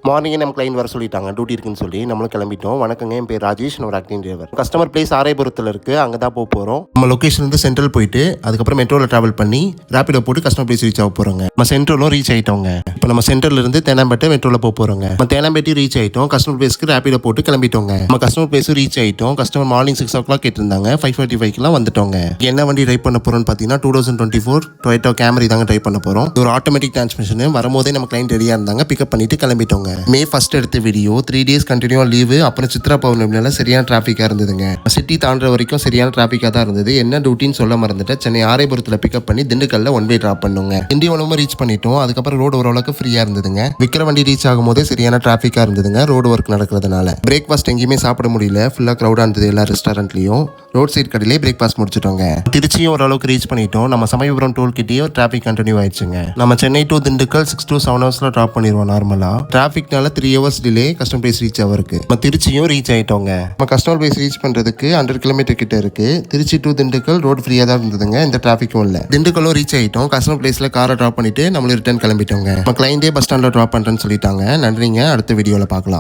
மார்னிங்கே நம்ம கிளைண்ட் வர சொல்லிட்டாங்க, டியூட்டி இருக்குன்னு சொல்லி. நம்மளும் கிளம்பிட்டோம். வணக்கங்க, என் பேர் ராஜேஷ், நான் ஒரு ஆக்டிங் டிரைவர். கஸ்டமர் பிளேஸ் ஆரைபுரத்தில் இருக்குது, அங்கே தான் போக போகிறோம். நம்ம லொக்கேஷன்லேருந்து சென்ட்ரல் போயிட்டு அதுக்கப்புறம் மெட்ரோவில் ட்ராவல் பண்ணி ரேப்பிடோ போட்டு கஸ்டமர் பிளேஸ் ரீச் ஆக போகிறோங்க. நம்ம சென்ட்ரலும் ரீச் ஆகிட்டோங்க. இப்போ நம்ம சென்ட்ரல்லேருந்து தேனாம்பேட்டை மெட்ரோவில் போக போகிறோங்க. நம்ம தேனாம்பேட்டி ரீச் ஆகிட்டோம். கஸ்டமர் பிளேஸ்க்கு ரேப்பிடோ போட்டு கிளம்பிட்டோங்க. நம்ம கஸ்டமர் பிளேஸும் ரீச் ஆகிட்டோம். கஸ்டமர் மார்னிங் 6 o'clock கேட்டிருந்தாங்க. 5:45 வந்துட்டோங்க. என்ன வண்டி ட்ரைவ் பண்ண போகிறோம்னு பார்த்தீங்கன்னா 2024 டொயோட்டா கேமரி தாங்க ட்ரைவ் பண்ண போகிறோம். ஒரு ஆட்டோமேட்டிக் டிரான்ஸ்மிஷன். வரும்போதே நம்ம கிளைண்ட் ரெடியாக இருந்தாங்க, பிக்கப் பண்ணிட்டு கிளம்பிட்டோங்க. மே 1 எடுத்த வீடியோ. 3 days கண்டினியூவா லீவு. அப்புறம் சித்ரா பௌர்ணமினால சரியான டிராஃபிக்காக இருந்ததுங்க. சிட்டி தாண்டுற வரைக்கும் சரியான டிராஃபிக்காக தான் இருந்தது. என்ன டியூட்டின்னு சொல்ல மறந்துட்டு சென்னை ஆரைபுரத்தில் பிக்கப் பண்ணி திண்டுக்கல்ல ஒன் வே ட்ராப் பண்ணுங்க. திண்டிவனமும் ரீச் பண்ணிட்டோம். அதுக்கப்புறம் ரோடு ஓரளவுக்கு ஃப்ரீயாக இருந்ததுங்க. விக்கிரவாண்டி ரீச் ஆகும் போதே சரியான டிராஃபிக்காக இருந்ததுங்க, ரோடு ஒர்க் நடக்கிறதுனால. பிரேக்ஃபாஸ்ட் எங்கேயுமே சாப்பிட முடியல, ஃபுல்லாக க்ரௌடாக இருந்தது எல்லா ரெஸ்டாரண்ட்லையும். ரோட் சைட் கடையிலே பிரேக்ஃபாஸ்ட் முடிச்சிட்டோங்க. திருச்சியும் ஓரளவுக்கு ரீச் பண்ணிட்டோம். நம்ம சமயபுரம் டோல் கிட்டே டிராஃபிக் கண்டினியூ ஆயிடுச்சுங்க. நம்ம Chennai to Dindigul 6 to 7 hours drop பண்ணிடுவோம் நார்மலா. டிராஃபிக்னால 3 hours delay customer place reach ஆகிருக்கு. நம்ம திருச்சியும் ரீச் ஆயிட்டோங்க. நம்ம கஸ்டமர் பிளேஸ் ரீச் பண்றதுக்கு 100 kilometer கிட்ட இருக்கு. திருச்சி டு திண்டுக்கல் ரோடு ஃப்ரீயா தான் இருந்ததுங்க, இந்த டிராஃபிக்கும் இல்ல. திண்டுக்கலும் ரீச் ஆயிட்டோம். கஸ்டமர் பிளேஸ்ல காரை டிராப் பண்ணிட்டு நம்மளும் ரிட்டர்ன் கிளம்பிட்டோங்க. நம்ம கிளைண்டே பஸ் ஸ்டாண்ட்ல டிராப் பண்றேன்னு சொல்லிட்டாங்க. நன்றிங்க, அடுத்த வீடியோல பார்க்கலாம்.